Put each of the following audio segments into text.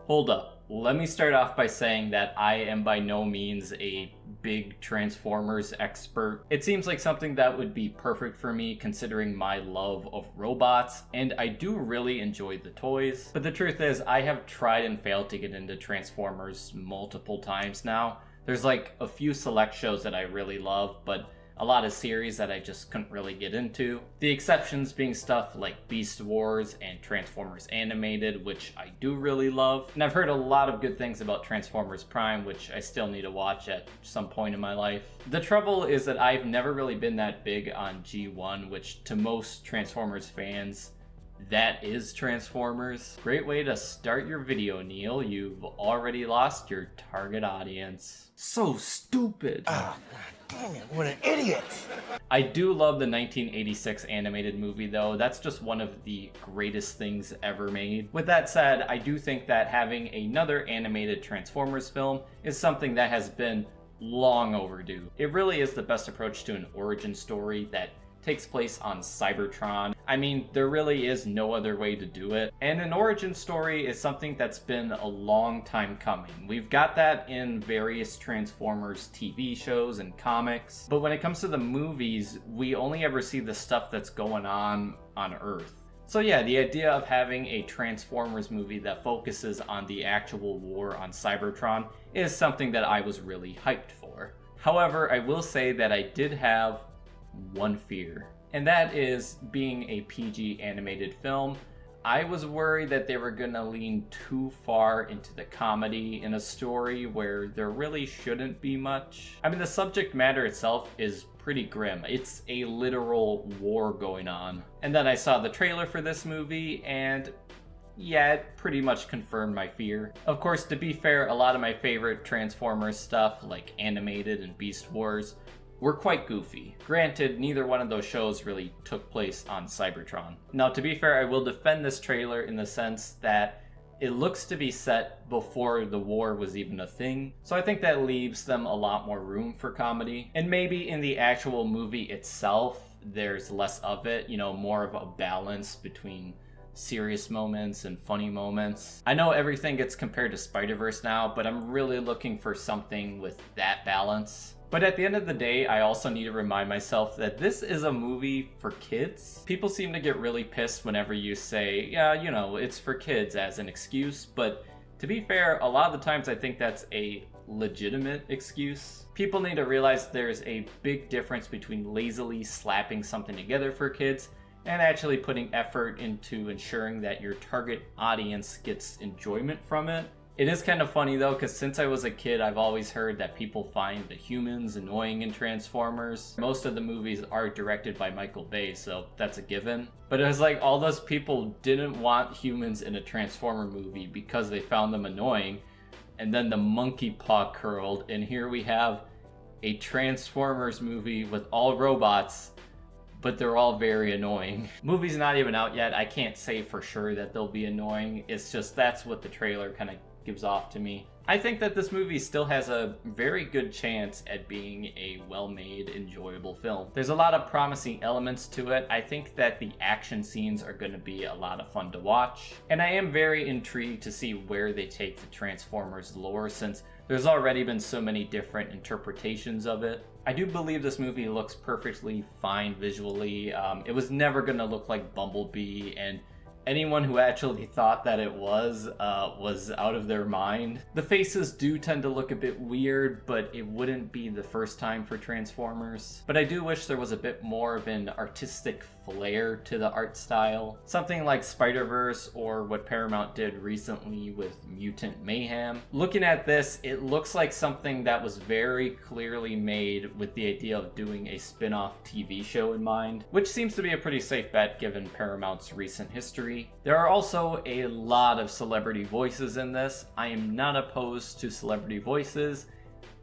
Hold up. Let me start off by saying that I am by no means a big Transformers expert. It seems like something that would be perfect for me considering my love of robots, and I do really enjoy the toys. But the truth is, I have tried and failed to get into Transformers multiple times now. There's like a few select shows that I really love, but a lot of series that I just couldn't really get into. The exceptions being stuff like Beast Wars and Transformers Animated, which I do really love. And I've heard a lot of good things about Transformers Prime, which I still need to watch at some point in my life. The trouble is that I've never really been that big on G1, which to most Transformers fans, that is Transformers. Great way to start your video, Neil. You've already lost your target audience. So stupid. Oh, God dang it, what an idiot. I do love the 1986 animated movie though. That's just one of the greatest things ever made. With that said, I do think that having another animated Transformers film is something that has been long overdue. It really is the best approach to an origin story that takes place on Cybertron. I mean, there really is no other way to do it. And an origin story is something that's been a long time coming. We've got that in various Transformers TV shows and comics. But when it comes to the movies, we only ever see the stuff that's going on Earth. So yeah, the idea of having a Transformers movie that focuses on the actual war on Cybertron is something that I was really hyped for. However, I will say that I did have one fear, and that is being a PG animated film. I was worried that they were gonna lean too far into the comedy in a story where there really shouldn't be much. I mean, the subject matter itself is pretty grim. It's a literal war going on. And then I saw the trailer for this movie, and yeah, it pretty much confirmed my fear. Of course, to be fair, a lot of my favorite Transformers stuff, like Animated and Beast Wars, were quite goofy. Granted, neither one of those shows really took place on Cybertron. Now, to be fair, I will defend this trailer in the sense that it looks to be set before the war was even a thing, so I think that leaves them a lot more room for comedy. And maybe in the actual movie itself, there's less of it, you know, more of a balance between serious moments and funny moments. I know everything gets compared to Spider-Verse now, but I'm really looking for something with that balance. But at the end of the day, I also need to remind myself that this is a movie for kids. People seem to get really pissed whenever you say, yeah, you know, it's for kids as an excuse, but to be fair, a lot of the times I think that's a legitimate excuse. People need to realize there's a big difference between lazily slapping something together for kids and actually putting effort into ensuring that your target audience gets enjoyment from it. It is kind of funny though, because since I was a kid, I've always heard that people find the humans annoying in Transformers. Most of the movies are directed by Michael Bay, so that's a given. But it was like all those people didn't want humans in a Transformer movie because they found them annoying, and then the monkey paw curled, and here we have a Transformers movie with all robots, but they're all very annoying. Movie's not even out yet. I can't say for sure that they'll be annoying. It's just that's what the trailer kind of gives off to me. I think that this movie still has a very good chance at being a well-made, enjoyable film. There's a lot of promising elements to it. I think that the action scenes are going to be a lot of fun to watch. And I am very intrigued to see where they take the Transformers lore, since there's already been so many different interpretations of it. I do believe this movie looks perfectly fine visually. It was never going to look like Bumblebee, and anyone who actually thought that it was out of their mind. The faces do tend to look a bit weird, but it wouldn't be the first time for Transformers. But I do wish there was a bit more of an artistic flair to the art style. Something like Spider-Verse or what Paramount did recently with Mutant Mayhem. Looking at this, it looks like something that was very clearly made with the idea of doing a spin-off TV show in mind, which seems to be a pretty safe bet given Paramount's recent history. There are also a lot of celebrity voices in this. I am not opposed to celebrity voices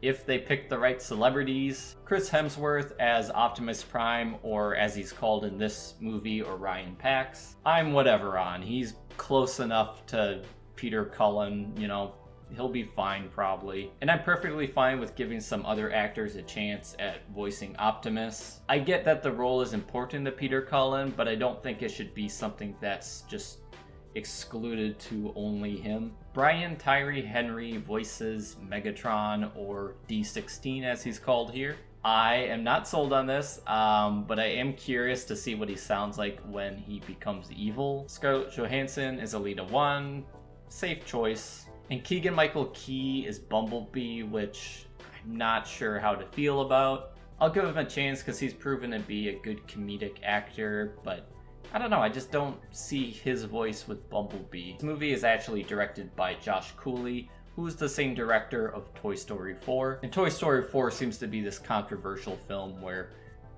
if they pick the right celebrities. Chris Hemsworth as Optimus Prime, or as he's called in this movie, Orion Pax, I'm whatever on. He's close enough to Peter Cullen, you know, he'll be fine probably. And I'm perfectly fine with giving some other actors a chance at voicing Optimus. I get that the role is important to Peter Cullen, but I don't think it should be something that's just excluded to only him. Brian Tyree Henry voices Megatron, or D16 as he's called here. I am not sold on this, but I am curious to see what he sounds like when he becomes evil. Scarlett Johansson is Alita 1, safe choice. And Keegan-Michael Key is Bumblebee, which I'm not sure how to feel about. I'll give him a chance because he's proven to be a good comedic actor, but I don't know, I just don't see his voice with Bumblebee. This movie is actually directed by Josh Cooley, who's the same director of Toy Story 4. And Toy Story 4 seems to be this controversial film where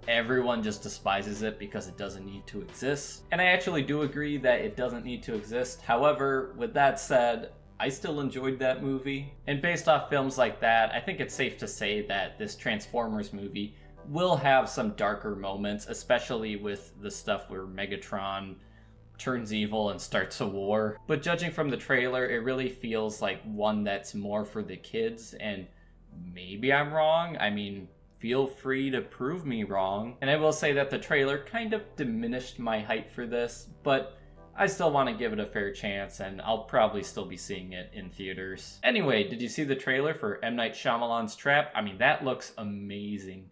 everyone just despises it because it doesn't need to exist. And I actually do agree that it doesn't need to exist. However, with that said, I still enjoyed that movie. And based off films like that, I think it's safe to say that this Transformers movie will have some darker moments, especially with the stuff where Megatron turns evil and starts a war. But judging from the trailer, it really feels like one that's more for the kids, and maybe I'm wrong. I mean, feel free to prove me wrong. And I will say that the trailer kind of diminished my hype for this, but I still want to give it a fair chance, and I'll probably still be seeing it in theaters. Anyway, did you see the trailer for M. Night Shyamalan's Trap? I mean, that looks amazing.